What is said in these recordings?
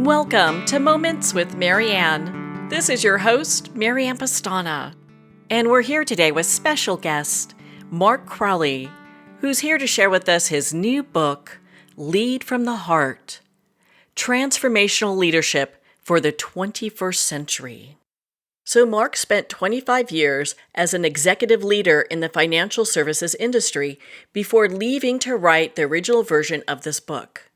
Welcome to Moments with Marianne. This is your host, Marianne Pestana. And we're here today with special guest, Mark Crowley, who's here to share with us his new book, Lead from the Heart, Transformational Leadership for the 21st Century. So Mark spent 25 years as an executive leader in the financial services industry before leaving to write the original version of this book.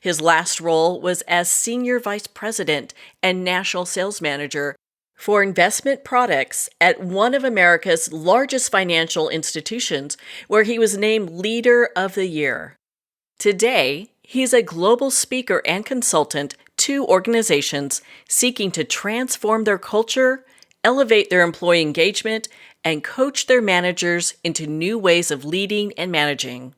His last role was as Senior Vice President and National Sales Manager for investment products at one of America's largest financial institutions, where he was named Leader of the Year. Today, he's a global speaker and consultant to organizations seeking to transform their culture, elevate their employee engagement, and coach their managers into new ways of leading and managing.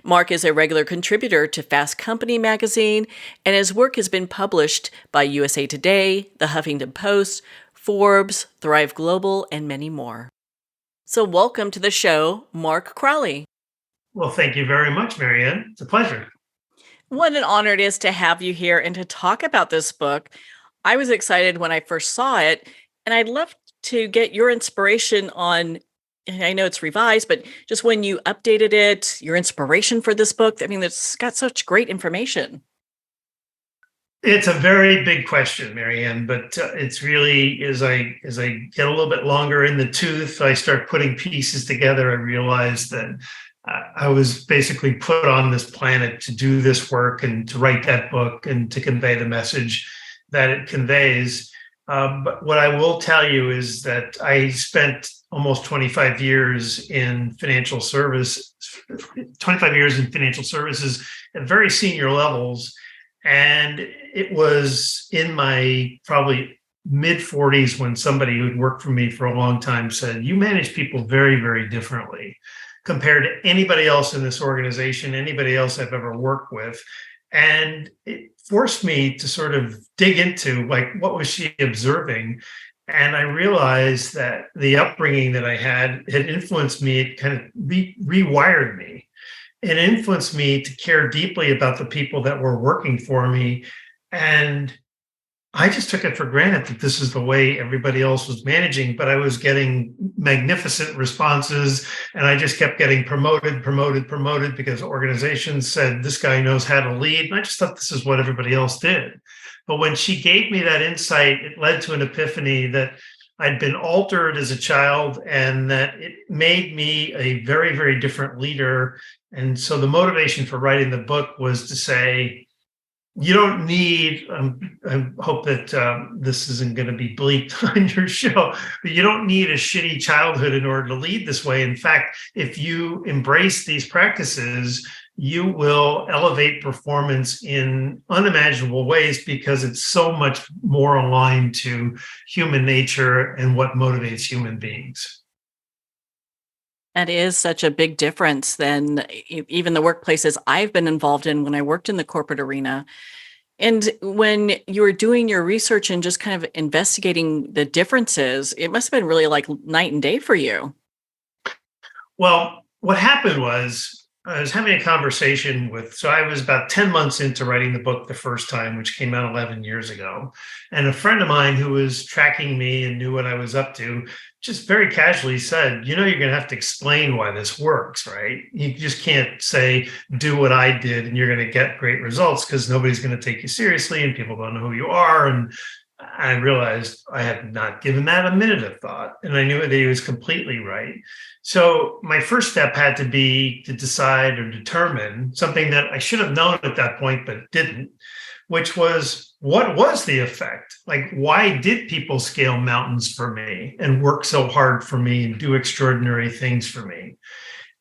Mark is a regular contributor to Fast Company magazine, and his work has been published by USA Today, The Huffington Post, Forbes, Thrive Global, and many more. So welcome to the show, Mark Crowley. Well, thank you very much, Marianne. It's a pleasure. What an honor it is to have you here and to talk about this book. I was excited when I first saw it, and I'd love to get your inspiration on, I know it's revised, but just when you updated it, your inspiration for this book. I mean, it's got such great information. It's a very big question, Marianne, but it's really, as I get a little bit longer in the tooth, I start putting pieces together. I realize that I was basically put on this planet to do this work and to write that book and to convey the message that it conveys. But what I will tell you is that I spent almost 25 years in financial services at very senior levels. And it was in my probably mid 40s when somebody who'd worked for me for a long time said, "You manage people very, very differently compared to anybody else in this organization, anybody else I've ever worked with." And it forced me to sort of dig into, like, what was she observing? And I realized that the upbringing that I had influenced me. It kind of rewired me. It influenced me to care deeply about the people that were working for me. And I just took it for granted that this is the way everybody else was managing, but I was getting magnificent responses, and I just kept getting promoted because organizations said, "This guy knows how to lead." And I just thought this is what everybody else did. But when she gave me that insight, it led to an epiphany that I'd been altered as a child and that it made me a very, very different leader. And so the motivation for writing the book was to say, you don't need, I hope that this isn't going to be bleaked on your show, but you don't need a shitty childhood in order to lead this way. In fact, if you embrace these practices, you will elevate performance in unimaginable ways because it's so much more aligned to human nature and what motivates human beings. That is such a big difference than even the workplaces I've been involved in when I worked in the corporate arena. And when you were doing your research and just kind of investigating the differences, it must have been really like night and day for you. Well, what happened was I was having a conversation so I was about 10 months into writing the book the first time, which came out 11 years ago. And a friend of mine who was tracking me and knew what I was up to just very casually said, "You're going to have to explain why this works, right? You just can't say, do what I did and you're going to get great results, because nobody's going to take you seriously and people don't know who you are." And I realized I had not given that a minute of thought, and I knew that he was completely right. So my first step had to be to decide or determine something that I should have known at that point, but didn't, which was, what was the effect? Like, why did people scale mountains for me and work so hard for me and do extraordinary things for me?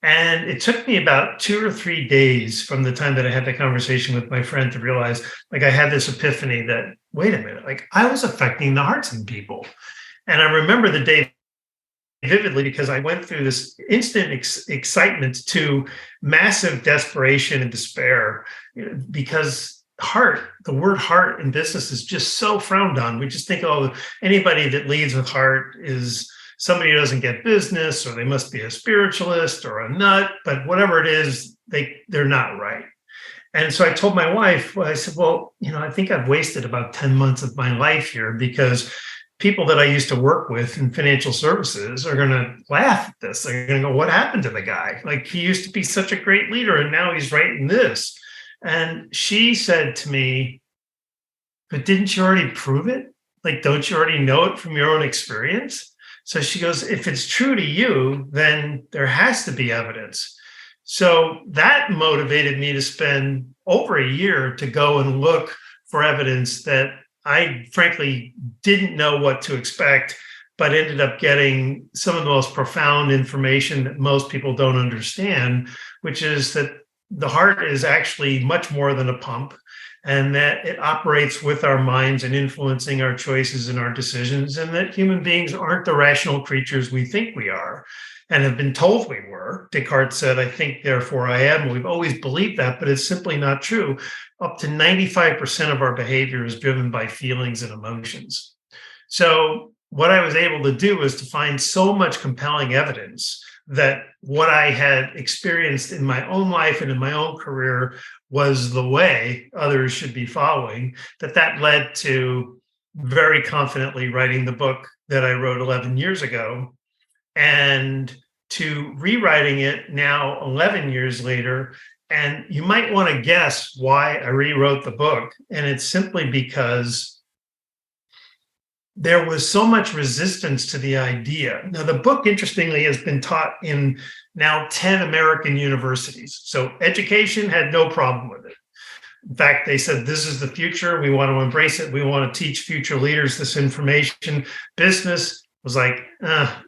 And it took me about 2 or 3 days from the time that I had the conversation with my friend to realize, like, I had this epiphany that, wait a minute, like, I was affecting the hearts of people. And I remember the day vividly because I went through this instant excitement to massive desperation and despair, because the word heart in business is just so frowned on. We just think, oh, anybody that leads with heart is somebody who doesn't get business, or they must be a spiritualist or a nut, but whatever it is, they're not right. And so I told my wife, I said, well, I think I've wasted about 10 months of my life here because people that I used to work with in financial services are going to laugh at this. They're going to go, what happened to the guy? Like, he used to be such a great leader and now he's writing this. And she said to me, but didn't you already prove it? Like, don't you already know it from your own experience? So she goes, if it's true to you, then there has to be evidence. So that motivated me to spend over a year to go and look for evidence that I frankly didn't know what to expect, but ended up getting some of the most profound information that most people don't understand, which is that the heart is actually much more than a pump, and that it operates with our minds and influencing our choices and our decisions, and that human beings aren't the rational creatures we think we are and have been told we were. Descartes said, I think, therefore I am. We've always believed that, but it's simply not true. Up to 95% of our behavior is driven by feelings and emotions. So what I was able to do was to find so much compelling evidence that what I had experienced in my own life and in my own career was the way others should be following, that led to very confidently writing the book that I wrote 11 years ago, and to rewriting it now 11 years later. And you might want to guess why I rewrote the book. And it's simply because there was so much resistance to the idea. Now, the book, interestingly, has been taught in now 10 American universities. So education had no problem with it. In fact, they said, this is the future. We want to embrace it. We want to teach future leaders this information. Business was like,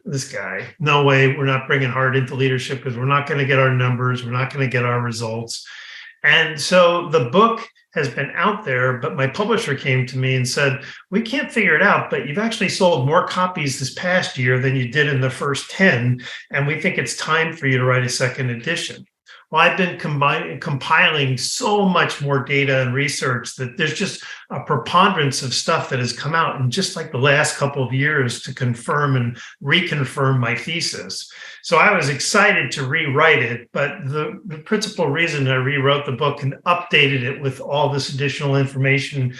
this guy, no way. We're not bringing heart into leadership because we're not going to get our numbers. We're not going to get our results. And so the book has been out there, but my publisher came to me and said, we can't figure it out, but you've actually sold more copies this past year than you did in the first 10. And we think it's time for you to write a second edition. Well, I've been compiling so much more data and research that there's just a preponderance of stuff that has come out in just like the last couple of years to confirm and reconfirm my thesis. So I was excited to rewrite it, but the principal reason I rewrote the book and updated it with all this additional information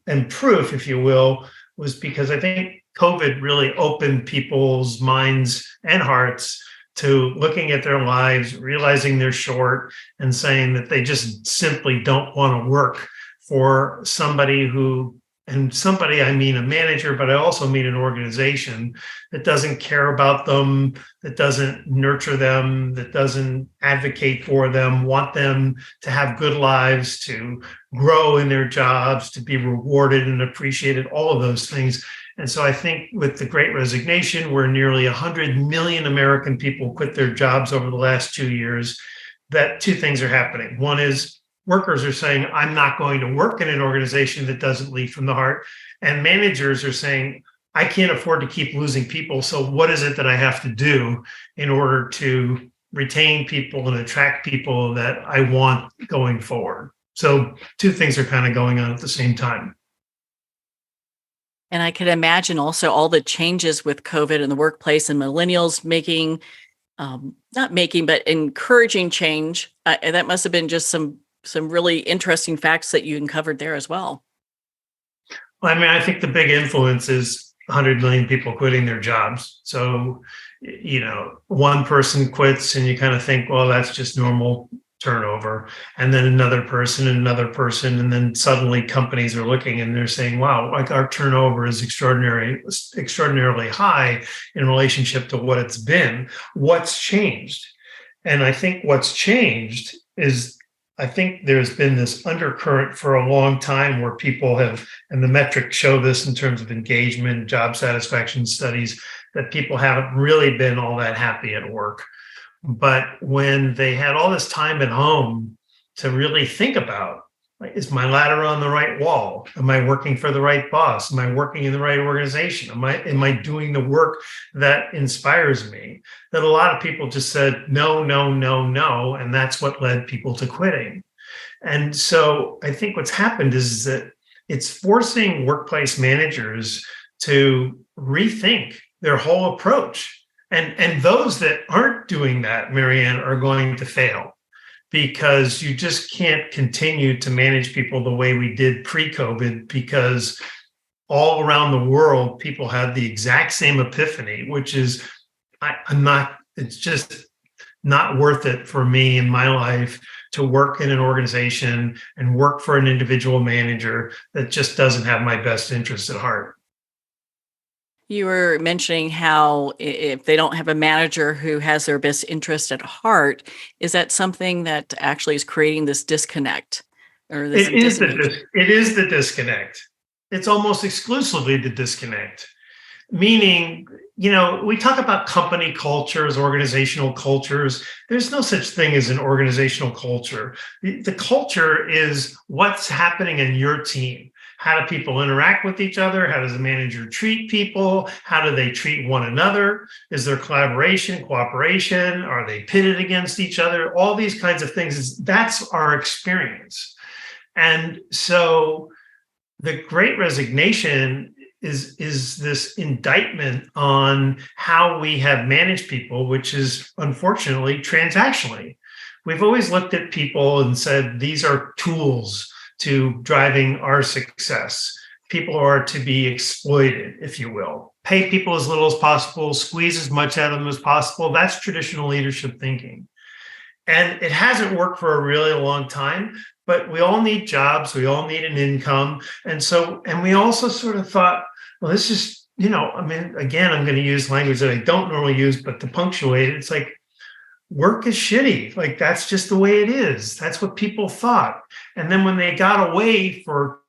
and proof, if you will, was because I think COVID really opened people's minds and hearts to looking at their lives, realizing they're short, and saying that they just simply don't want to work for somebody who, and somebody, I mean a manager, but I also mean an organization that doesn't care about them, that doesn't nurture them, that doesn't advocate for them, want them to have good lives, to grow in their jobs, to be rewarded and appreciated, all of those things. And so I think with the Great Resignation, where nearly 100 million American people quit their jobs over the last 2 years, that two things are happening. One is workers are saying, I'm not going to work in an organization that doesn't lead from the heart. And managers are saying, I can't afford to keep losing people. So what is it that I have to do in order to retain people and attract people that I want going forward? So two things are kind of going on at the same time. And I could imagine also all the changes with COVID in the workplace and millennials making, not making, but encouraging change. And that must have been just some really interesting facts that you uncovered there as well. Well, I mean, I think the big influence is 100 million people quitting their jobs. So, one person quits and you kind of think, well, that's just normal turnover, and then another person, and then suddenly companies are looking and they're saying, wow, like our turnover is extraordinarily high in relationship to what it's been. What's changed? And I think what's changed is, I think there's been this undercurrent for a long time where people have, and the metrics show this in terms of engagement, job satisfaction studies, that people haven't really been all that happy at work. But when they had all this time at home to really think about, like, is my ladder on the right wall? Am I working for the right boss? Am I working in the right organization? Am I doing the work that inspires me? That a lot of people just said, no, no, no, no. And that's what led people to quitting. And so I think what's happened is that it's forcing workplace managers to rethink their whole approach. And those that aren't doing that, Marianne, are going to fail, because you just can't continue to manage people the way we did pre-COVID, because all around the world, people had the exact same epiphany, which is it's just not worth it for me in my life to work in an organization and work for an individual manager that just doesn't have my best interests at heart. You were mentioning how if they don't have a manager who has their best interest at heart, is that something that actually is creating this disconnect or this dissonance? It is the disconnect. It's almost exclusively the disconnect. Meaning, we talk about company cultures, organizational cultures. There's no such thing as an organizational culture. The culture is what's happening in your team. How do people interact with each other? How does the manager treat people? How do they treat one another? Is there collaboration, cooperation? Are they pitted against each other? All these kinds of things. That's our experience. And so the Great Resignation is this indictment on how we have managed people, which is unfortunately transactionally. We've always looked at people and said, these are tools to driving our success. People are to be exploited, if you will. Pay people as little as possible, squeeze as much out of them as possible. That's traditional leadership thinking. And it hasn't worked for a really long time, but we all need jobs. We all need an income. And we also sort of thought, well, this is, again, I'm going to use language that I don't normally use, but to punctuate it, it's like, work is shitty. Like, that's just the way it is. That's what people thought. And then when they got away for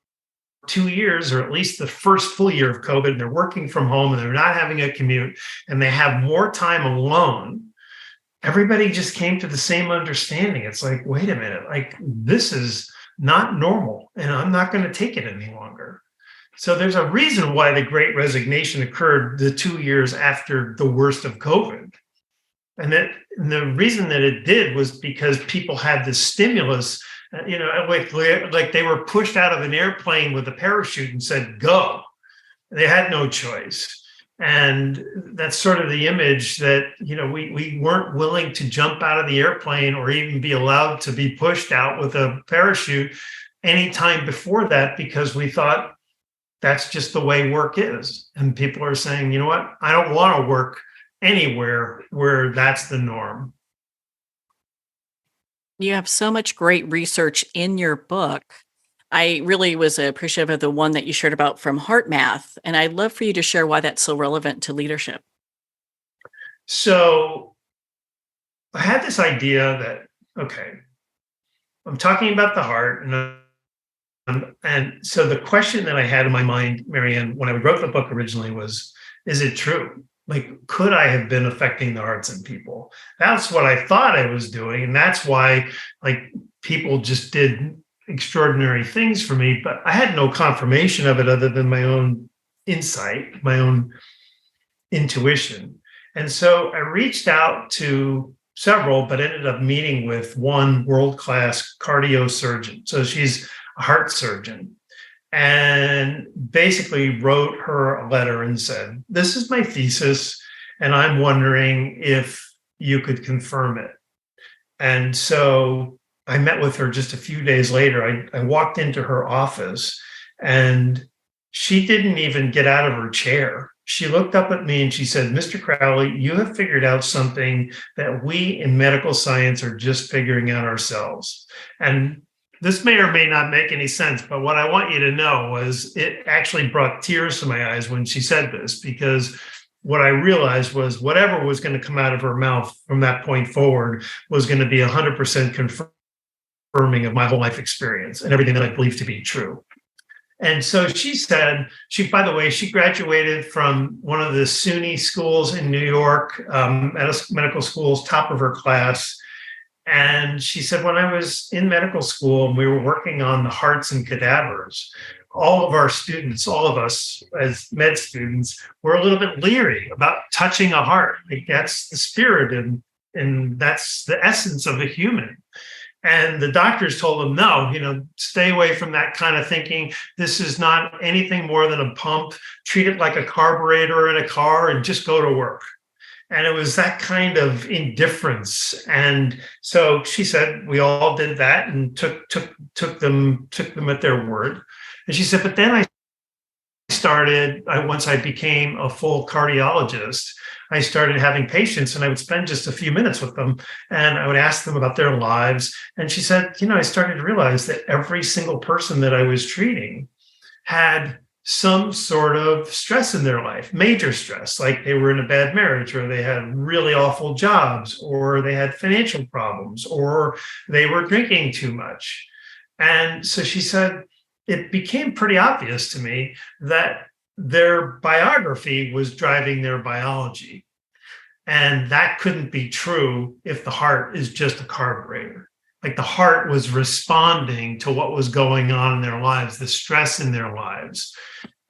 2 years, or at least the first full year of COVID, and they're working from home and they're not having a commute and they have more time alone, everybody just came to the same understanding. It's like, wait a minute, like, this is not normal and I'm not going to take it any longer. So there's a reason why the Great Resignation occurred the 2 years after the worst of COVID. And the reason that it did was because people had this stimulus, like they were pushed out of an airplane with a parachute and said, go. They had no choice. And that's sort of the image that, we weren't willing to jump out of the airplane or even be allowed to be pushed out with a parachute any time before that, because we thought that's just the way work is. And people are saying, you know what, I don't want to work anywhere where that's the norm. You have so much great research in your book. I really was appreciative of the one that you shared about from Heart Math, and I'd love for you to share why that's so relevant to leadership. So I had this idea that, okay, I'm talking about the heart, and so the question that I had in my mind, Marianne, when I wrote the book originally was, is it true? Like, could I have been affecting the hearts of people? That's what I thought I was doing. And that's why, like, people just did extraordinary things for me, but I had no confirmation of it other than my own insight, my own intuition. And so I reached out to several, but ended up meeting with one world-class cardio surgeon. So she's a heart surgeon. And basically wrote her a letter and said, this is my thesis, and I'm wondering if you could confirm it. And so I met with her just a few days later. I walked into her office, and she didn't even get out of her chair. She looked up at me and she said, Mr. Crowley, you have figured out something that we in medical science are just figuring out ourselves. And this may or may not make any sense, but what I want you to know was it actually brought tears to my eyes when she said this, because what I realized was whatever was going to come out of her mouth from that point forward was going to be 100% confirming of my whole life experience and everything that I believe to be true. And so she said, by the way, she graduated from one of the SUNY schools in New York, medical schools, top of her class. And she said, when I was in medical school and we were working on the hearts and cadavers, all of our students, all of us as med students, were a little bit leery about touching a heart. Like, that's the spirit and that's the essence of a human. And the doctors told them, no, stay away from that kind of thinking. This is not anything more than a pump. Treat it like a carburetor in a car and just go to work. And it was that kind of indifference. And so she said, we all did that and took them at their word. And she said, but then once I became a full cardiologist, I started having patients and I would spend just a few minutes with them and I would ask them about their lives. And she said, I started to realize that every single person that I was treating had some sort of stress in their life, major stress, like they were in a bad marriage, or they had really awful jobs, or they had financial problems, or they were drinking too much. And so she said, it became pretty obvious to me that their biography was driving their biology. And that couldn't be true if the heart is just a carburetor. Like the heart was responding to what was going on in their lives, the stress in their lives.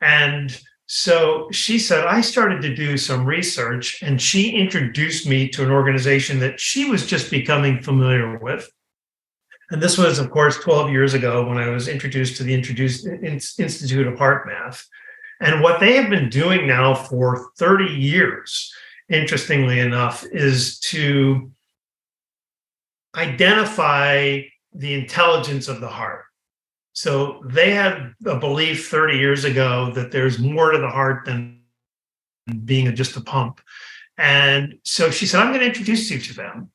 And so she said, I started to do some research, and she introduced me to an organization that she was just becoming familiar with. And this was, of course, 12 years ago when I was introduced to the Institute of Heart Math. And what they have been doing now for 30 years, interestingly enough, is to identify the intelligence of the heart. So they had a belief 30 years ago that there's more to the heart than being just a pump. And so she said, I'm going to introduce you to them.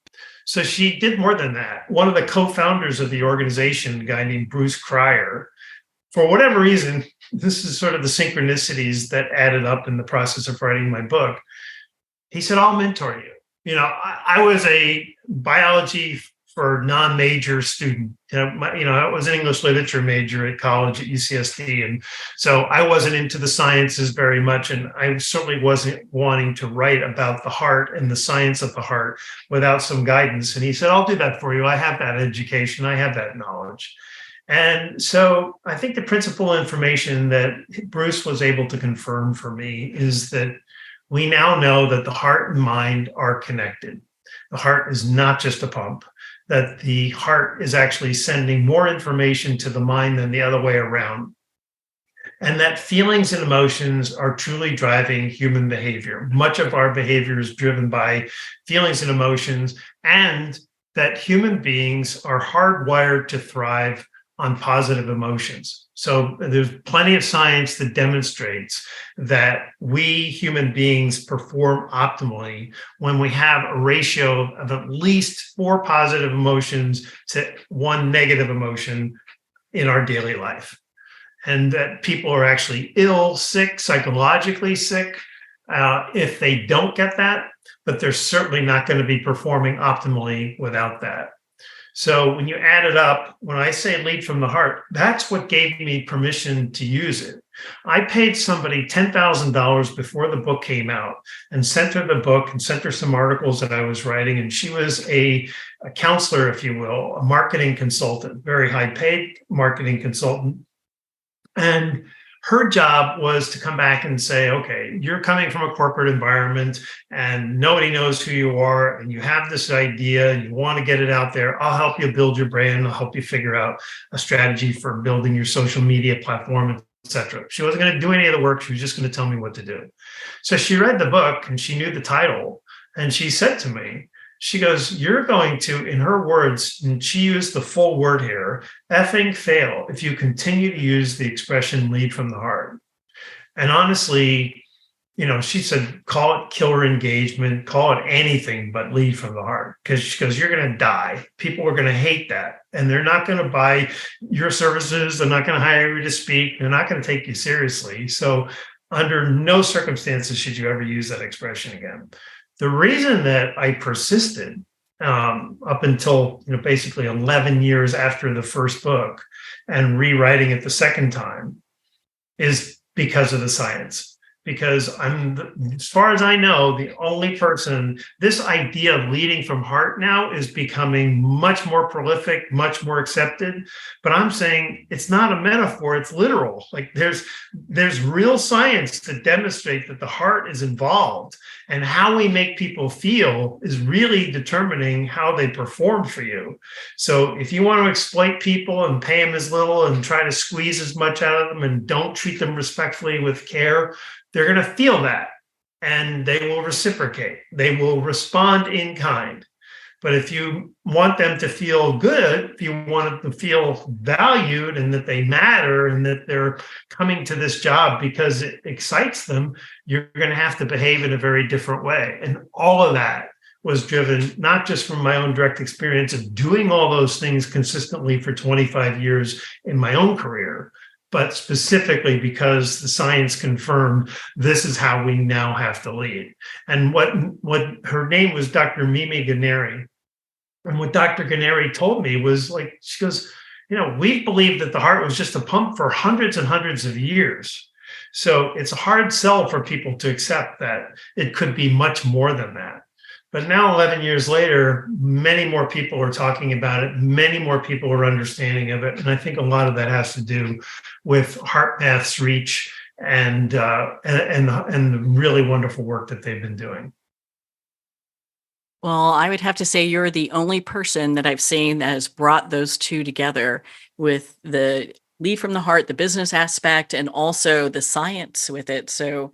So she did more than that. One of the co-founders of the organization, a guy named Bruce Cryer, for whatever reason, this is sort of the synchronicities that added up in the process of writing my book. He said, I'll mentor you. I was a biology for non-major student. I was an English literature major at college at UCSD. And so I wasn't into the sciences very much. And I certainly wasn't wanting to write about the heart and the science of the heart without some guidance. And he said, I'll do that for you. I have that education. I have that knowledge. And so I think the principal information that Bruce was able to confirm for me is that we now know that the heart and mind are connected. The heart is not just a pump, that the heart is actually sending more information to the mind than the other way around. And that feelings and emotions are truly driving human behavior. Much of our behavior is driven by feelings and emotions, and that human beings are hardwired to thrive on positive emotions. So there's plenty of science that demonstrates that we human beings perform optimally when we have a ratio of at least 4 positive emotions to 1 negative emotion in our daily life. And that people are actually ill, sick, psychologically sick, if they don't get that, but they're certainly not going to be performing optimally without that. So when you add it up, when I say lead from the heart, that's what gave me permission to use it. I paid somebody $10,000 before the book came out and sent her the book and sent her some articles that I was writing. And she was a counselor, if you will, a marketing consultant, very high paid marketing consultant. And her job was to come back and say, okay, you're coming from a corporate environment and nobody knows who you are, and you have this idea and you want to get it out there. I'll help you build your brand. I'll help you figure out a strategy for building your social media platform, etc. She wasn't going to do any of the work. She was just going to tell me what to do. So she read the book and she knew the title. And she said to me, she goes, you're going to, in her words, and she used the full word here, effing fail if you continue to use the expression lead from the heart. And honestly, she said, call it killer engagement, call it anything but lead from the heart, because you're going to die. People are going to hate that. And they're not going to buy your services. They're not going to hire you to speak. They're not going to take you seriously. So under no circumstances should you ever use that expression again. The reason that I persisted up until basically 11 years after the first book and rewriting it the second time is because of the science. Because as far as I know, the only person, this idea of leading from heart now is becoming much more prolific, much more accepted. But I'm saying it's not a metaphor, it's literal. Like there's real science to demonstrate that the heart is involved, and how we make people feel is really determining how they perform for you. So if you want to exploit people and pay them as little and try to squeeze as much out of them and don't treat them respectfully with care, they're going to feel that. and they will reciprocate. They will respond in kind. But if you want them to feel good, if you want them to feel valued and that they matter and that they're coming to this job because it excites them, you're going to have to behave in a very different way. And all of that was driven not just from my own direct experience of doing all those things consistently for 25 years in my own career, but specifically because the science confirmed this is how we now have to lead. And what her name was Dr. Mimi Ganeri. And what Dr. Ganeri told me was like, she goes, we've believed that the heart was just a pump for hundreds and hundreds of years. So it's a hard sell for people to accept that it could be much more than that. But now, 11 years later, many more people are talking about it. Many more people are understanding of it. And I think a lot of that has to do with HeartMath's reach and the really wonderful work that they've been doing. Well, I would have to say you're the only person that I've seen that has brought those two together with the lead from the heart, the business aspect, and also the science with it. So,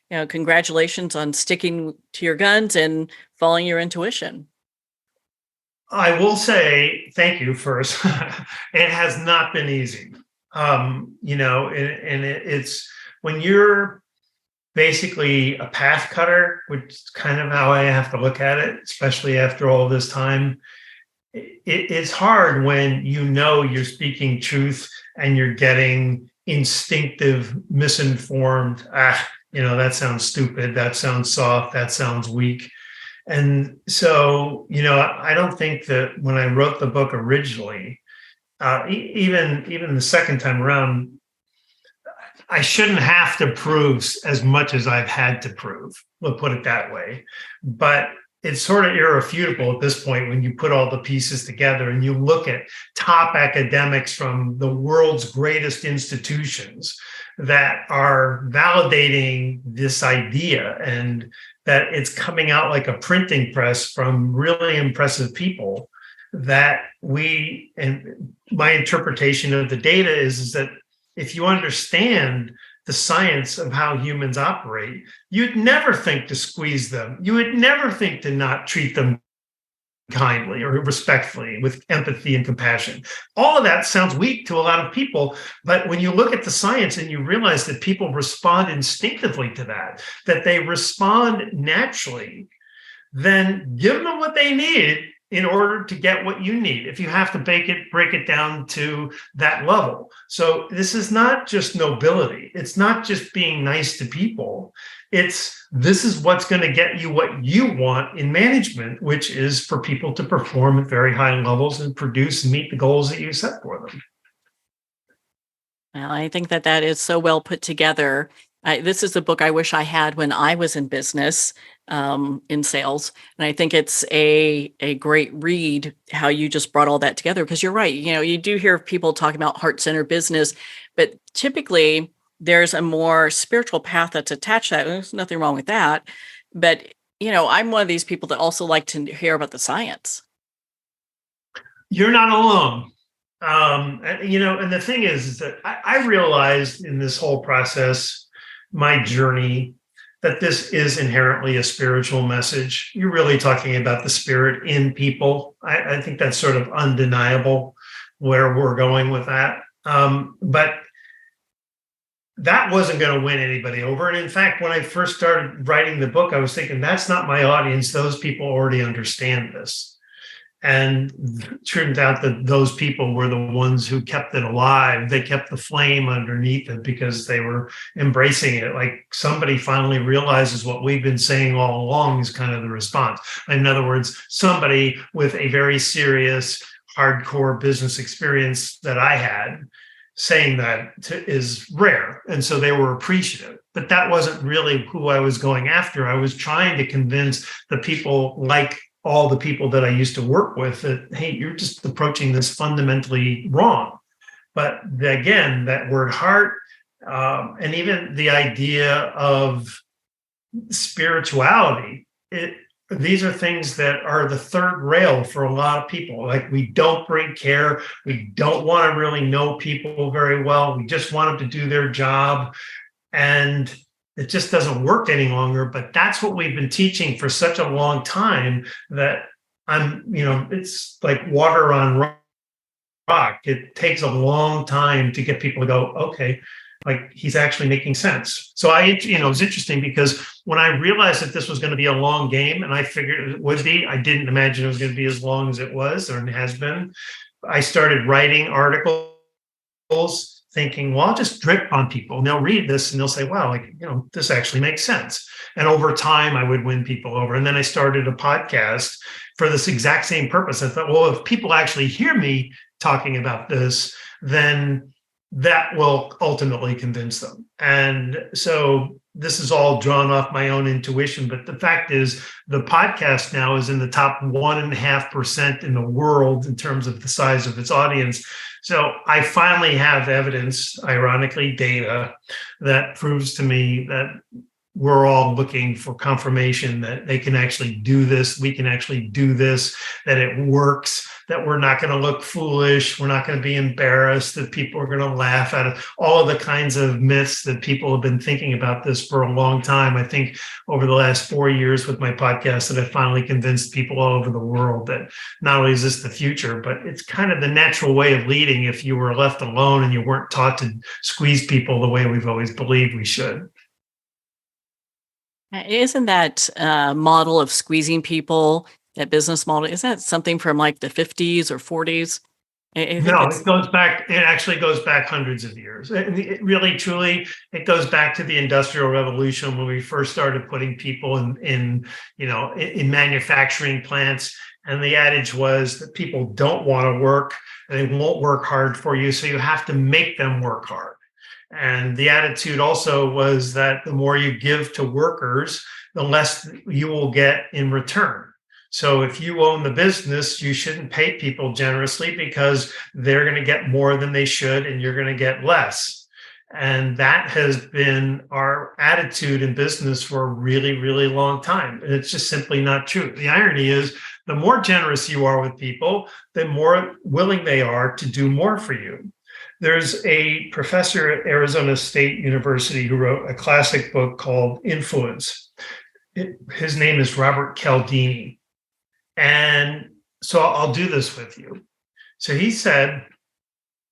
congratulations on sticking to your guns and following your intuition. I will say thank you first. It has not been easy. It's when you're basically a path cutter, which is kind of how I have to look at it, especially after all this time. It's hard when you're speaking truth and you're getting instinctive, misinformed, that sounds stupid, that sounds soft, that sounds weak. And so, I don't think that when I wrote the book originally, even the second time around, I shouldn't have to prove as much as I've had to prove. We'll put it that way. But it's sort of irrefutable at this point when you put all the pieces together and you look at top academics from the world's greatest institutions that are validating this idea, and that it's coming out like a printing press from really impressive people. And my interpretation of the data is that if you understand the science of how humans operate, you'd never think to squeeze them. You would never think to not treat them kindly or respectfully with empathy and compassion. All of that sounds weak to a lot of people, but when you look at the science and you realize that people respond instinctively to that they respond naturally, then give them what they need in order to get what you need, if you have to break it down to that level. So this is not just nobility. It's not just being nice to people. This is what's going to get you what you want in management, which is for people to perform at very high levels and produce and meet the goals that you set for them. Well, I think that is so well put together. This is a book I wish I had when I was in business, in sales. And I think it's a great read, how you just brought all that together. Because you're right. You do hear people talking about heart-centered business, but typically there's a more spiritual path that's attached to that. There's nothing wrong with that. But, I'm one of these people that also like to hear about the science. You're not alone. And the thing is that I realized in this whole process, my journey, that this is inherently a spiritual message. You're really talking about the spirit in people. I think that's sort of undeniable where we're going with that. But that wasn't going to win anybody over. And in fact, when I first started writing the book, I was thinking, that's not my audience. Those people already understand this. And it turned out that those people were the ones who kept it alive. They kept the flame underneath it because they were embracing it. Like somebody finally realizes what we've been saying all along is kind of the response. In other words, somebody with a very serious, hardcore business experience that I had saying that is rare. And so they were appreciative. But that wasn't really who I was going after. I was trying to convince the people, like all the people that I used to work with, that, hey, you're just approaching this fundamentally wrong. But again, that word heart, and even the idea of spirituality, these are things that are the third rail for a lot of people. Like, we don't bring care. We don't want to really know people very well. We just want them to do their job. And it just doesn't work any longer. But that's what we've been teaching for such a long time that it's like water on rock. It takes a long time to get people to go, okay, like he's actually making sense. So it was interesting because when I realized that this was going to be a long game, and I figured it would be, I didn't imagine it was going to be as long as it was or it has been. I started writing articles thinking, well, I'll just drip on people and they'll read this and they'll say, wow, this actually makes sense. And over time, I would win people over. And then I started a podcast for this exact same purpose. I thought, well, if people actually hear me talking about this, then that will ultimately convince them. And so this is all drawn off my own intuition. But the fact is, the podcast now is in the top 1.5% in the world in terms of the size of its audience. So I finally have evidence, ironically, data that proves to me that we're all looking for confirmation that they can actually do this. We can actually do this, that it works, that we're not going to look foolish. We're not going to be embarrassed, that people are going to laugh at it. All of the kinds of myths that people have been thinking about this for a long time. I think over the last 4 years with my podcast that I finally convinced people all over the world that not only is this the future, but it's kind of the natural way of leading if you were left alone and you weren't taught to squeeze people the way we've always believed we should. Isn't that model of squeezing people, that business model, is that something from like the 50s or 40s? I think No, it's, it actually goes back hundreds of years. It really, truly, it goes back to the Industrial Revolution when we first started putting people in manufacturing plants. And the adage was that people don't want to work, and they won't work hard for you. So you have to make them work hard. And the attitude also was that the more you give to workers, the less you will get in return. So if you own the business, you shouldn't pay people generously because they're going to get more than they should and you're going to get less. And that has been our attitude in business for a really, really long time. And it's just simply not true. The irony is the more generous you are with people, the more willing they are to do more for you. There's a professor at Arizona State University who wrote a classic book called Influence. His name is Robert Cialdini. And so I'll do this with you. So he said,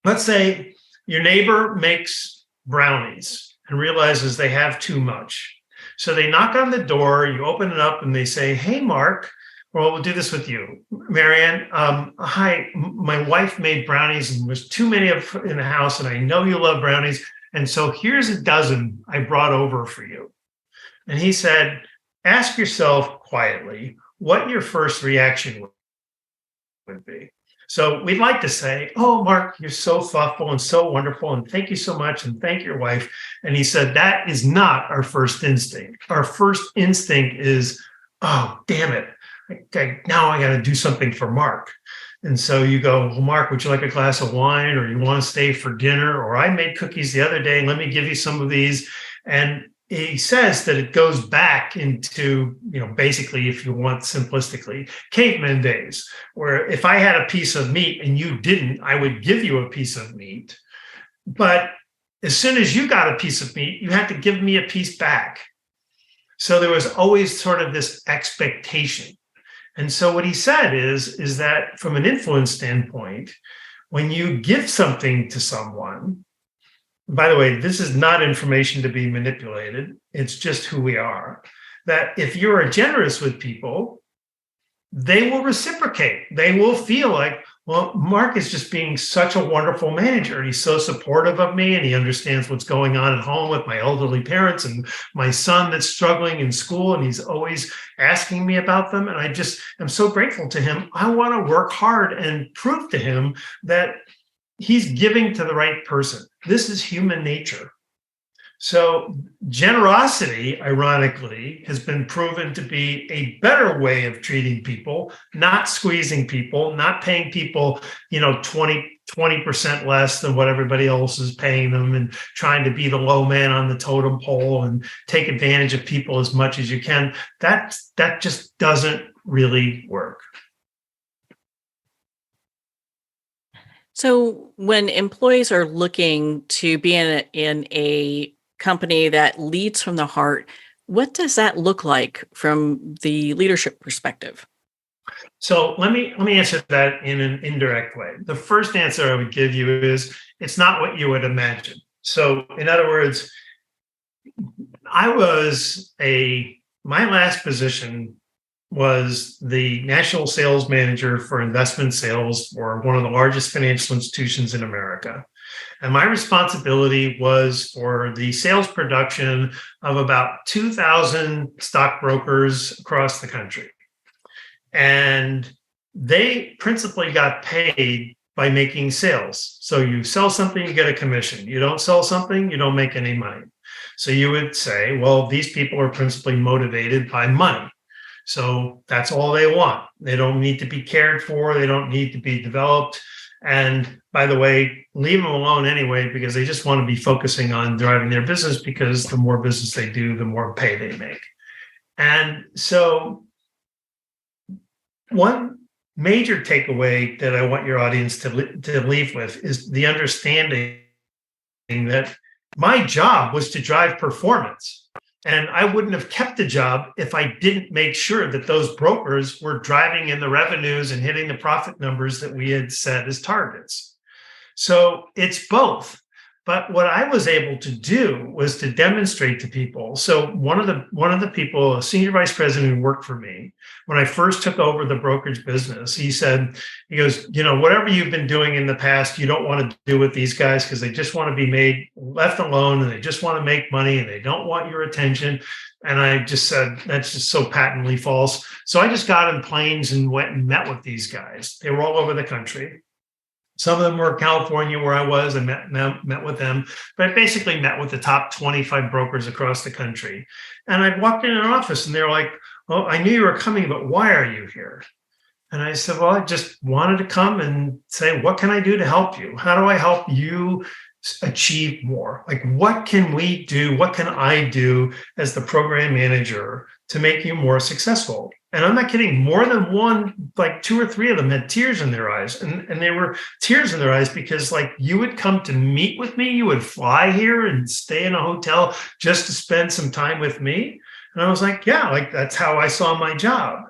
let's say your neighbor makes brownies and realizes they have too much. So they knock on the door, you open it up and they say, hey, Mark, well, we'll do this with you. Marianne, hi, my wife made brownies and there's too many in the house and I know you love brownies. And so here's a dozen I brought over for you. And he said, ask yourself quietly what your first reaction would be. So we'd like to say, oh, Mark, you're so thoughtful and so wonderful. And thank you so much. And thank your wife. And he said, that is not our first instinct. Our first instinct is, oh, damn it. Okay, now I got to do something for Mark. And so you go, well, Mark, would you like a glass of wine or you want to stay for dinner? Or I made cookies the other day. Let me give you some of these. And he says that it goes back into, basically, if you want simplistically, caveman days, where if I had a piece of meat and you didn't, I would give you a piece of meat. But as soon as you got a piece of meat, you had to give me a piece back. So there was always sort of this expectation. And so what he said is that from an influence standpoint, when you give something to someone, by the way, this is not information to be manipulated. It's just who we are. That if you are generous with people, they will reciprocate. They will feel like, well, Mark is just being such a wonderful manager. He's so supportive of me and he understands what's going on at home with my elderly parents and my son that's struggling in school. And he's always asking me about them. And I just am so grateful to him. I want to work hard and prove to him that he's giving to the right person. This is human nature. So generosity, ironically, has been proven to be a better way of treating people, not squeezing people, not paying people, 20% less than what everybody else is paying them and trying to be the low man on the totem pole and take advantage of people as much as you can. That just doesn't really work. So when employees are looking to be in a company that leads from the heart, what does that look like from the leadership perspective? So let me answer that in an indirect way. The first answer I would give you is it's not what you would imagine. So in other words, I was my last position was the national sales manager for investment sales for one of the largest financial institutions in America. And my responsibility was for the sales production of about 2,000 stockbrokers across the country. And they principally got paid by making sales. So you sell something, you get a commission. You don't sell something, you don't make any money. So you would say, well, these people are principally motivated by money. So that's all they want. They don't need to be cared for. They don't need to be developed. And by the way, leave them alone anyway, because they just want to be focusing on driving their business, because the more business they do, the more pay they make. And so one major takeaway that I want your audience to leave with is the understanding that my job was to drive performance. And I wouldn't have kept the job if I didn't make sure that those brokers were driving in the revenues and hitting the profit numbers that we had set as targets. So it's both. But what I was able to do was to demonstrate to people. So one of the people, a senior vice president who worked for me, when I first took over the brokerage business, he goes, whatever you've been doing in the past, you don't want to do with these guys, because they just want to be left alone, and they just want to make money, and they don't want your attention. And I just said, that's just so patently false. So I just got in planes and went and met with these guys. They were all over the country. Some of them were California, where I was, and met with them. But I basically met with the top 25 brokers across the country. And I walked in an office, and they were like, "Oh, I knew you were coming, but why are you here?" And I said, "Well, I just wanted to come and say, what can I do to help you? How do I help you achieve more? Like, what can we do? What can I do as the program manager to make you more successful?" And I'm not kidding, more than one, like 2 or 3 of them had tears in their eyes. And they were tears in their eyes because, like, you would come to meet with me, you would fly here and stay in a hotel just to spend some time with me. And I was like, yeah, like, that's how I saw my job.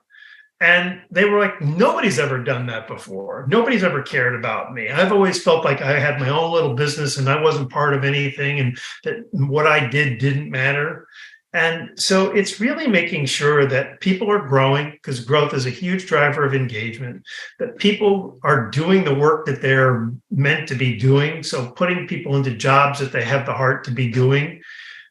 And they were like, nobody's ever done that before. Nobody's ever cared about me. I've always felt like I had my own little business and I wasn't part of anything, and that what I did didn't matter. And so it's really making sure that people are growing, because growth is a huge driver of engagement, that people are doing the work that they're meant to be doing. So putting people into jobs that they have the heart to be doing,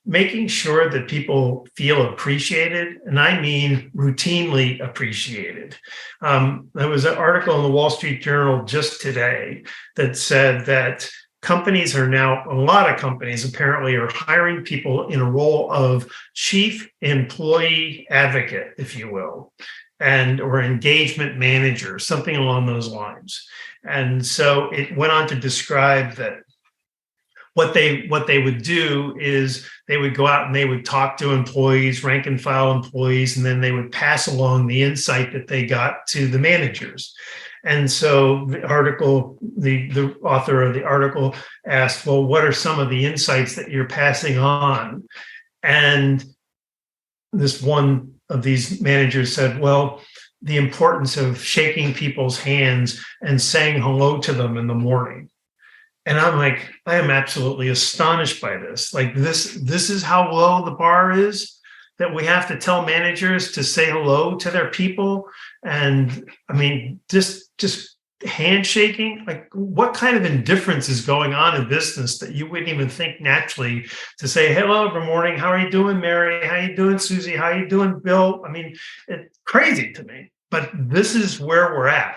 making sure that people feel appreciated, and I mean routinely appreciated. There was an article in the Wall Street Journal just today that said that a lot of companies apparently are hiring people in a role of chief employee advocate, if you will, or engagement manager, something along those lines. And so it went on to describe that what they would do is they would go out and they would talk to employees, rank and file employees, and then they would pass along the insight that they got to the managers. And so the author of the article asked, well, what are some of the insights that you're passing on? And this one of these managers said, well, the importance of shaking people's hands and saying hello to them in the morning. And I'm like, I am absolutely astonished by this. Like, this is how low the bar is, that we have to tell managers to say hello to their people. And I mean, just handshaking, like, what kind of indifference is going on in business that you wouldn't even think naturally to say, hello, good morning, how are you doing, Mary? How you doing, Susie? How you doing, Bill? I mean, it's crazy to me, but this is where we're at.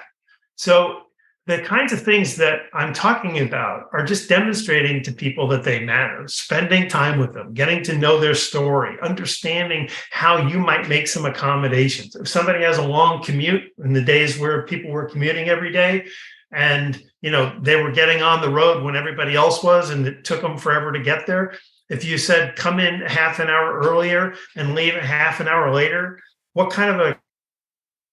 So the kinds of things that I'm talking about are just demonstrating to people that they matter, spending time with them, getting to know their story, understanding how you might make some accommodations. If somebody has a long commute in the days where people were commuting every day, and they were getting on the road when everybody else was, and it took them forever to get there. If you said, come in half an hour earlier and leave a half an hour later, what kind of a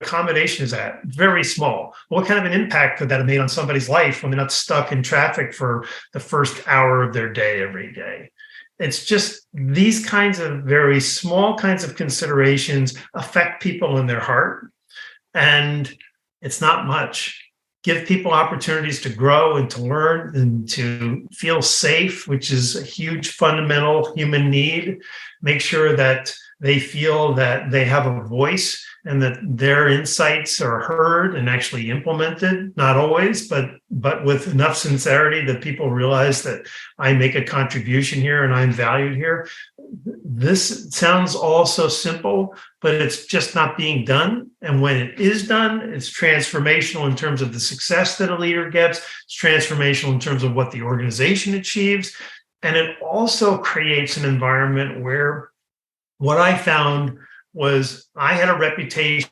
accommodation is that? Very small. What kind of an impact could that have made on somebody's life when they're not stuck in traffic for the first hour of their day every day? It's just these kinds of very small kinds of considerations affect people in their heart. And it's not much. Give people opportunities to grow and to learn and to feel safe, which is a huge fundamental human need. Make sure that they feel that they have a voice and that their insights are heard and actually implemented. Not always, but with enough sincerity that people realize that I make a contribution here and I'm valued here. This sounds all so simple, but it's just not being done. And when it is done, it's transformational in terms of the success that a leader gets. It's transformational in terms of what the organization achieves. And it also creates an environment where what I found was I had a reputation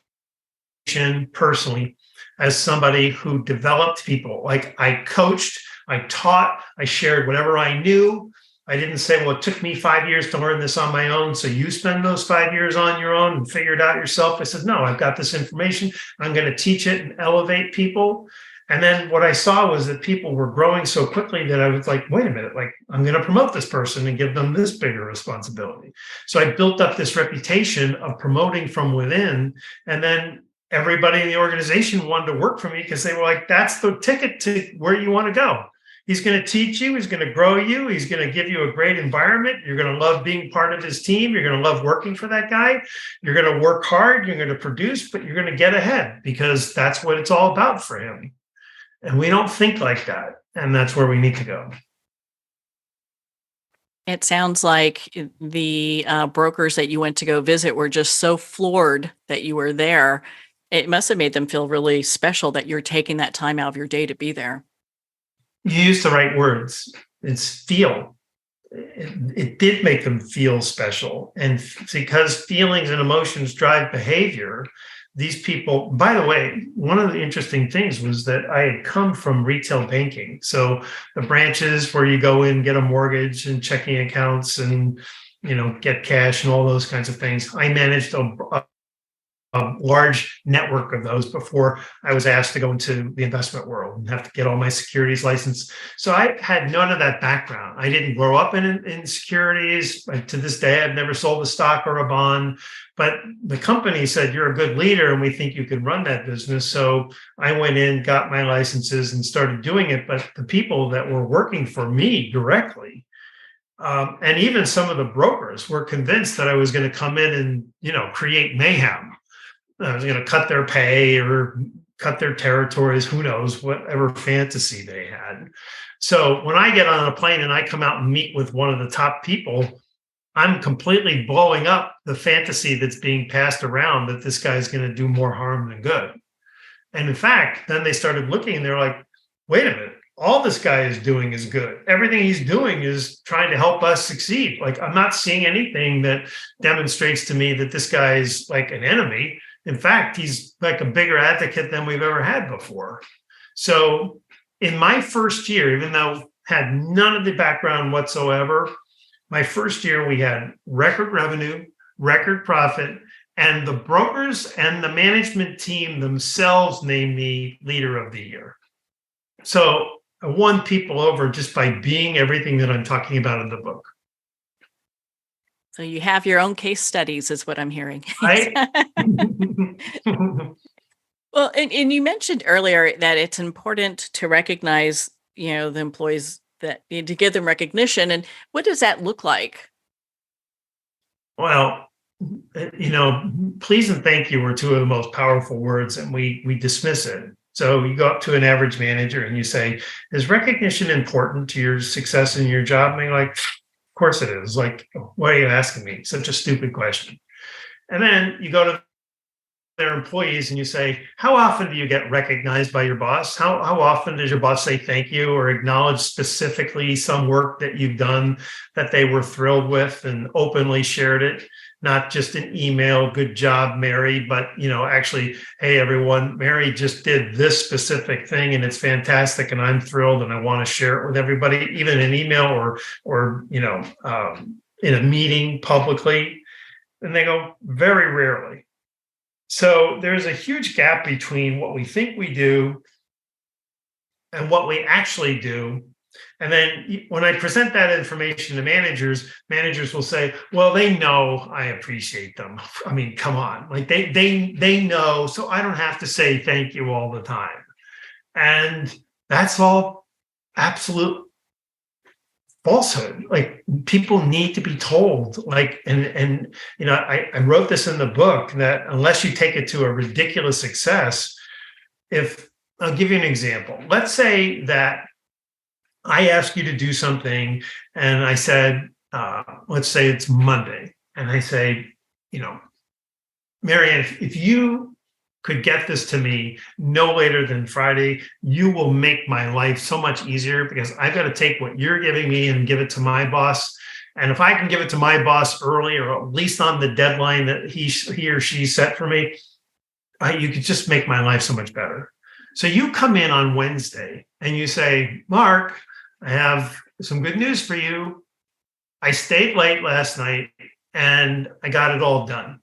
personally as somebody who developed people. Like I coached, I taught, I shared whatever I knew. I didn't say, well, it took me 5 years to learn this on my own, so you spend those 5 years on your own and figure it out yourself. I said, no, I've got this information. I'm going to teach it and elevate people. And then what I saw was that people were growing so quickly that I was like, wait a minute, like I'm going to promote this person and give them this bigger responsibility. So I built up this reputation of promoting from within. And then everybody in the organization wanted to work for me because they were like, that's the ticket to where you want to go. He's going to teach you. He's going to grow you. He's going to give you a great environment. You're going to love being part of his team. You're going to love working for that guy. You're going to work hard. You're going to produce, but you're going to get ahead because that's what it's all about for him. And we don't think like that. And that's where we need to go. It sounds like the brokers that you went to go visit were just so floored that you were there. It must have made them feel really special that you're taking that time out of your day to be there. You used the right words. It's feel. It did make them feel special. And because feelings and emotions drive behavior, these people, by the way, one of the interesting things was that I had come from retail banking. So the branches where you go in, get a mortgage and checking accounts and, get cash and all those kinds of things. I managed a large network of those before I was asked to go into the investment world and have to get all my securities license. So I had none of that background. I didn't grow up in securities. To this day, I've never sold a stock or a bond. But the company said, you're a good leader and we think you can run that business. So I went in, got my licenses and started doing it. But the people that were working for me directly, and even some of the brokers were convinced that I was going to come in and, create mayhem. I was going to cut their pay or cut their territories, who knows, whatever fantasy they had. So when I get on a plane and I come out and meet with one of the top people, I'm completely blowing up the fantasy that's being passed around that this guy's going to do more harm than good. And in fact, then they started looking and they're like, wait a minute, all this guy is doing is good. Everything he's doing is trying to help us succeed. Like, I'm not seeing anything that demonstrates to me that this guy is like an enemy. In fact, he's like a bigger advocate than we've ever had before. So in my first year, even though I had none of the background whatsoever, my first year we had record revenue, record profit, and the brokers and the management team themselves named me leader of the year. So I won people over just by being everything that I'm talking about in the book. So you have your own case studies is what I'm hearing. Right? Well, and you mentioned earlier that it's important to recognize, the employees that need to give them recognition. And what does that look like? Well, please and thank you are two of the most powerful words, and we dismiss it. So you go up to an average manager and you say, is recognition important to your success in your job? And they're like, of course it is. Like, why are you asking me? Such a stupid question. And then you go to their employees and you say, how often do you get recognized by your boss? How often does your boss say thank you or acknowledge specifically some work that you've done that they were thrilled with and openly shared it? Not just an email, good job, Mary, but, actually, hey, everyone, Mary just did this specific thing and it's fantastic and I'm thrilled and I want to share it with everybody, even in email or in a meeting publicly. And they go, very rarely. So there's a huge gap between what we think we do and what we actually do. And then when I present that information to managers will say, well, they know I appreciate them. I mean, come on, like they know, so I don't have to say thank you all the time. And that's all absolute falsehood. Like, people need to be told, like, and I wrote this in the book, that unless you take it to a ridiculous success, if I'll give you an example. Let's say that I ask you to do something, and I said, let's say it's Monday, and I say, Marianne, if you could get this to me no later than Friday, you will make my life so much easier, because I've got to take what you're giving me and give it to my boss. And if I can give it to my boss early, or at least on the deadline that he or she set for me, you could just make my life so much better. So you come in on Wednesday and you say, Mark, I have some good news for you. I stayed late last night and I got it all done.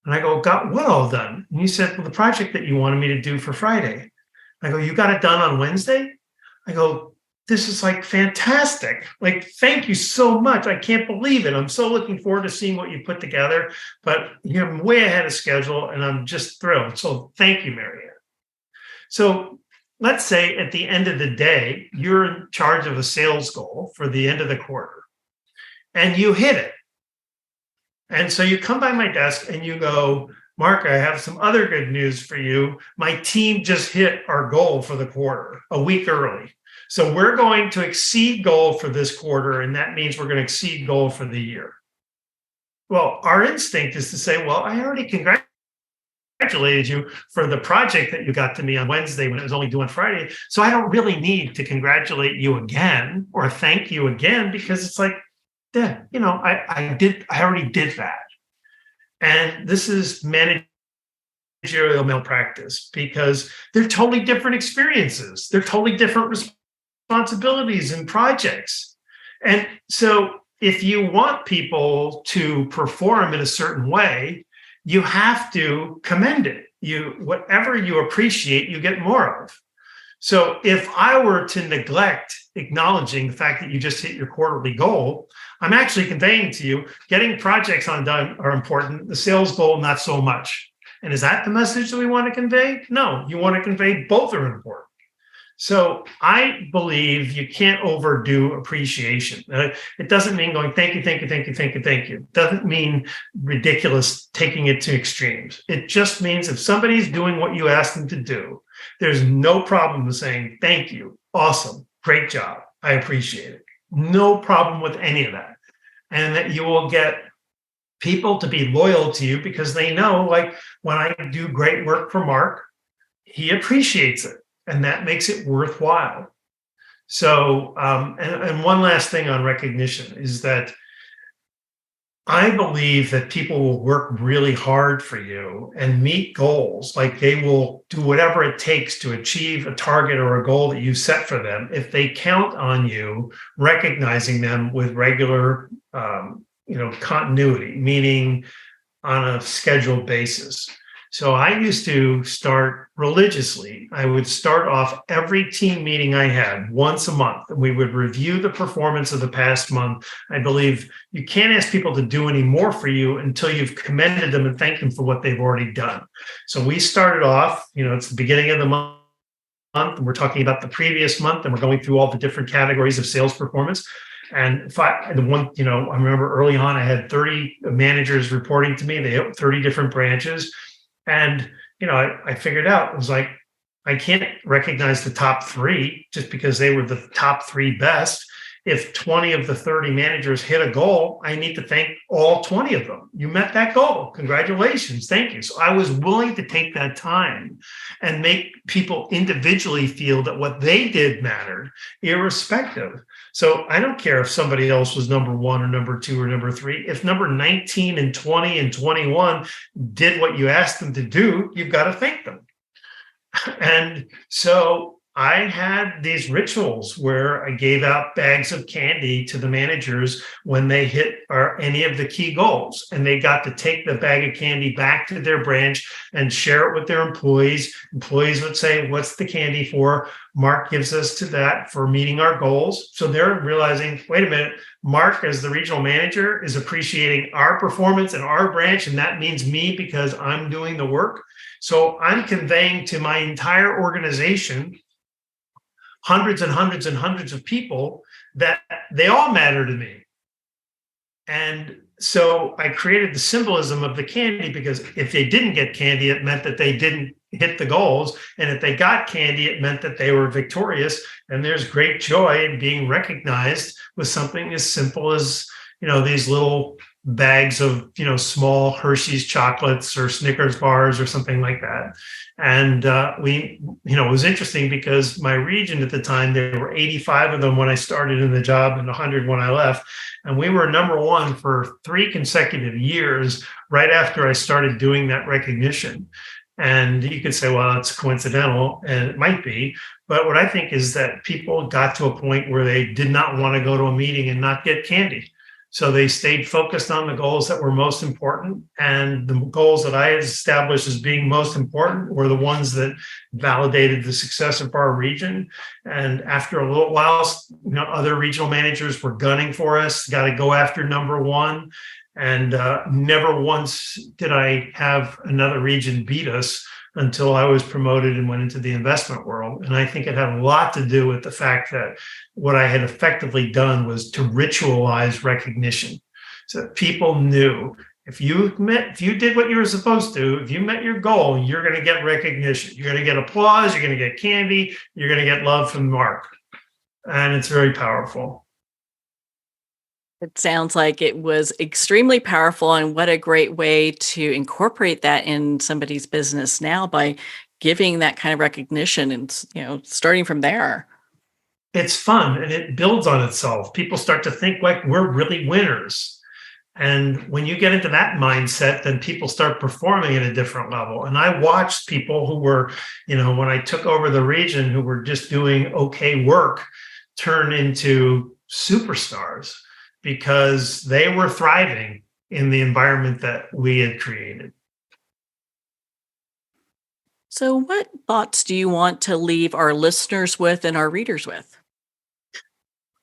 And I go, got what all done? And you said, well, the project that you wanted me to do for Friday. I go, you got it done on Wednesday? I go, this is like fantastic. Like, thank you so much. I can't believe it. I'm so looking forward to seeing what you put together, but you're way ahead of schedule and I'm just thrilled. So thank you, Marianne. So let's say at the end of the day, you're in charge of a sales goal for the end of the quarter and you hit it. And so you come by my desk and you go, Mark, I have some other good news for you. My team just hit our goal for the quarter a week early. So we're going to exceed goal for this quarter, and that means we're going to exceed goal for the year. Well, our instinct is to say, well, I already congratulated you for the project that you got to me on Wednesday when it was only due on Friday. So I don't really need to congratulate you again or thank you again, because it's like, yeah, I already did that. And this is managerial malpractice, because they're totally different experiences. They're totally different responsibilities and projects. And so if you want people to perform in a certain way, you have to commend it. Whatever you appreciate, you get more of. So if I were to neglect acknowledging the fact that you just hit your quarterly goal, I'm actually conveying to you, getting projects done are important. The sales goal, not so much. And is that the message that we want to convey? No, you want to convey both are important. So I believe you can't overdo appreciation. It doesn't mean going, thank you, thank you, thank you, thank you, thank you. It doesn't mean ridiculous, taking it to extremes. It just means if somebody's doing what you asked them to do, there's no problem with saying, thank you, awesome, great job, I appreciate it. No problem with any of that. And that you will get people to be loyal to you because they know, like, when I do great work for Mark, he appreciates it. And that makes it worthwhile. So, and one last thing on recognition is that I believe that people will work really hard for you and meet goals. Like, they will do whatever it takes to achieve a target or a goal that you set for them if they count on you recognizing them with regular, continuity, meaning on a scheduled basis. So I used to start religiously. I would start off every team meeting I had once a month, and we would review the performance of the past month. I believe you can't ask people to do any more for you until you've commended them and thanked them for what they've already done. So we started off, it's the beginning of the month, and we're talking about the previous month, and we're going through all the different categories of sales performance. And I remember early on, I had 30 managers reporting to me. They had 30 different branches. And, I figured out, it was like, I can't recognize the top 3 just because they were the top 3 best. If 20 of the 30 managers hit a goal, I need to thank all 20 of them. You met that goal. Congratulations. Thank you. So I was willing to take that time and make people individually feel that what they did mattered, irrespective. So I don't care if somebody else was number 1 or number 2 or number 3. If number 19 and 20 and 21 did what you asked them to do, you've got to thank them. And so I had these rituals where I gave out bags of candy to the managers when they hit any of the key goals. And they got to take the bag of candy back to their branch and share it with their employees. Employees would say, "What's the candy for?" Mark gives us to that for meeting our goals. So they're realizing, wait a minute, Mark, as the regional manager, is appreciating our performance in our branch. And that means me because I'm doing the work. So I'm conveying to my entire organization, hundreds and hundreds and hundreds of people, that they all matter to me. And so I created the symbolism of the candy, because if they didn't get candy, it meant that they didn't hit the goals. And if they got candy, it meant that they were victorious. And there's great joy in being recognized with something as simple as, these little bags of, small Hershey's chocolates or Snickers bars or something like that. And it was interesting because my region at the time, there were 85 of them when I started in the job and 100 when I left. And we were number one for 3 consecutive years right after I started doing that recognition. And you could say, well, it's coincidental, and it might be. But what I think is that people got to a point where they did not want to go to a meeting and not get candy. So they stayed focused on the goals that were most important. And the goals that I had established as being most important were the ones that validated the success of our region. And after a little while, other regional managers were gunning for us, got to go after number one. And never once did I have another region beat us until I was promoted and went into the investment world. And I think it had a lot to do with the fact that what I had effectively done was to ritualize recognition. So that people knew if you did what you were supposed to, if you met your goal, you're going to get recognition. You're going to get applause. You're going to get candy. You're going to get love from Mark. And it's very powerful. It sounds like it was extremely powerful, and what a great way to incorporate that in somebody's business now by giving that kind of recognition and, starting from there. It's fun and it builds on itself. People start to think like we're really winners. And when you get into that mindset, then people start performing at a different level. And I watched people who were, when I took over the region, who were just doing okay work, turn into superstars, because they were thriving in the environment that we had created. So what thoughts do you want to leave our listeners with and our readers with?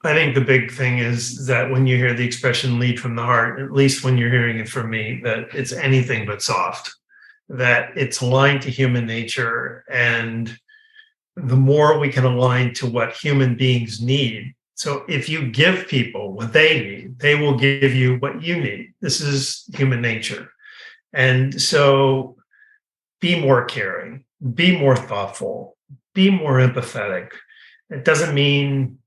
I think the big thing is that when you hear the expression lead from the heart, at least when you're hearing it from me, that it's anything but soft, that it's aligned to human nature. And the more we can align to what human beings need. So if you give people what they need, they will give you what you need. This is human nature. And so be more caring, be more thoughtful, be more empathetic. It doesn't mean,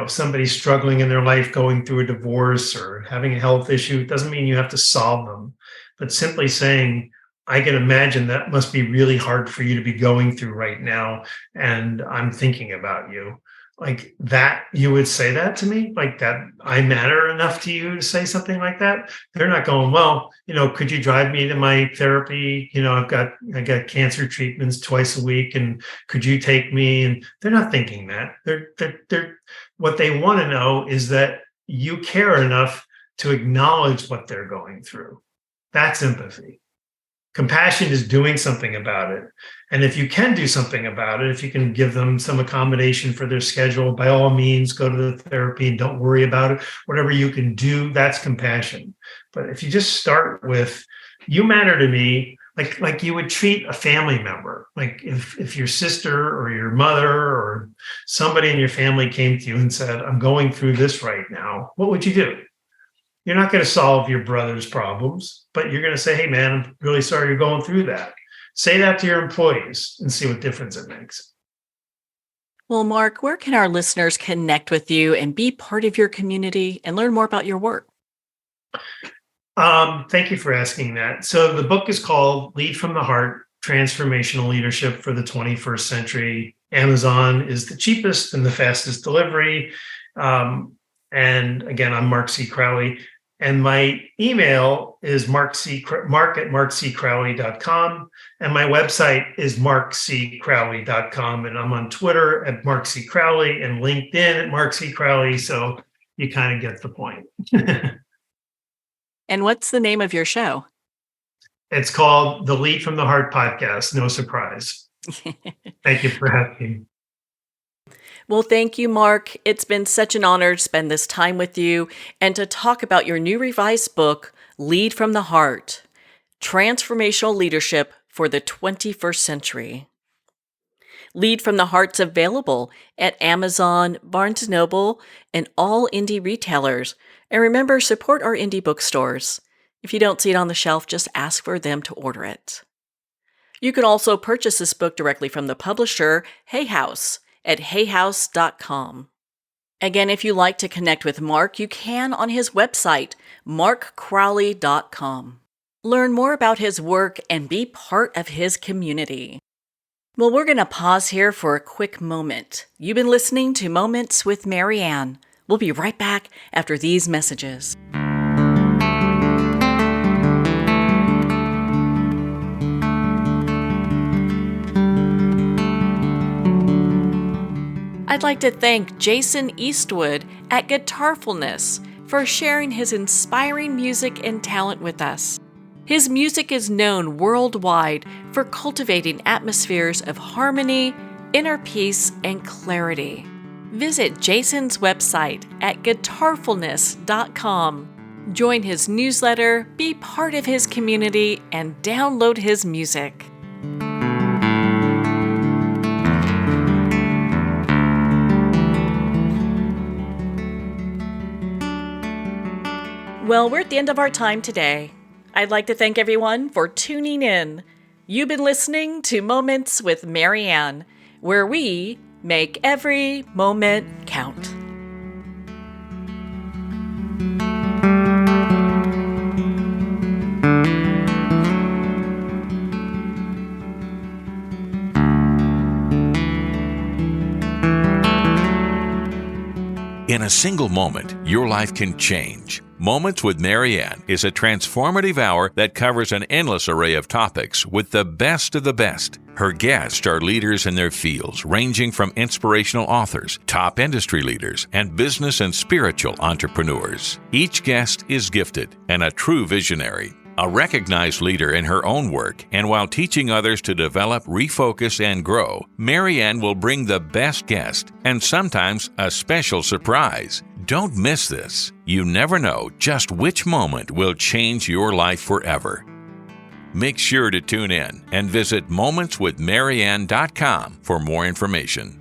somebody's struggling in their life, going through a divorce or having a health issue. It doesn't mean you have to solve them, but simply saying, I can imagine that must be really hard for you to be going through right now. And I'm thinking about you. Like that, you would say that to me, like that I matter enough to you to say something like that. They're not going, well, could you drive me to my therapy? I got cancer treatments twice a week, and could you take me? And they're not thinking that. They're what they want to know is that you care enough to acknowledge what they're going through. That's empathy. Compassion is doing something about it. And if you can do something about it, if you can give them some accommodation for their schedule, by all means, go to the therapy and don't worry about it. Whatever you can do, that's compassion. But if you just start with, you matter to me, like you would treat a family member, like if your sister or your mother or somebody in your family came to you and said, I'm going through this right now, what would you do? You're not going to solve your brother's problems, but you're going to say, hey, man, I'm really sorry you're going through that. Say that to your employees and see what difference it makes. Well, Mark, where can our listeners connect with you and be part of your community and learn more about your work? Thank you for asking that. So the book is called Lead from the Heart, Transformational Leadership for the 21st Century. Amazon is the cheapest and the fastest delivery. And again, I'm Mark C. Crowley. And my email is mark@markccrowley.com. And my website is markccrowley.com. And I'm on Twitter at Mark C. Crowley and LinkedIn at Mark C. Crowley. So you kind of get the point. And what's the name of your show? It's called the Lead from the Heart podcast. No surprise. Thank you for having me. Well, thank you, Mark. It's been such an honor to spend this time with you and to talk about your new revised book, Lead from the Heart, Transformational Leadership for the 21st Century. Lead from the Heart's available at Amazon, Barnes & Noble, and all indie retailers. And remember, support our indie bookstores. If you don't see it on the shelf, just ask for them to order it. You can also purchase this book directly from the publisher, Hay House, at hayhouse.com. Again, if you'd like to connect with Mark, you can on his website, markcrowley.com. Learn more about his work and be part of his community. Well, we're going to pause here for a quick moment. You've been listening to Moments with Marianne. We'll be right back after these messages. I'd like to thank Jason Eastwood at Guitarfulness for sharing his inspiring music and talent with us. His music is known worldwide for cultivating atmospheres of harmony, inner peace, and clarity. Visit Jason's website at guitarfulness.com. Join his newsletter, be part of his community, and download his music. Well, we're at the end of our time today. I'd like to thank everyone for tuning in. You've been listening to Moments with Marianne, where we make every moment count. In a single moment, your life can change. Moments with Marianne is a transformative hour that covers an endless array of topics with the best of the best. Her guests are leaders in their fields, ranging from inspirational authors, top industry leaders, and business and spiritual entrepreneurs. Each guest is gifted and a true visionary, a recognized leader in her own work, and while teaching others to develop, refocus, and grow, Marianne will bring the best guest and sometimes a special surprise. Don't miss this. You never know just which moment will change your life forever. Make sure to tune in and visit momentswithmarianne.com for more information.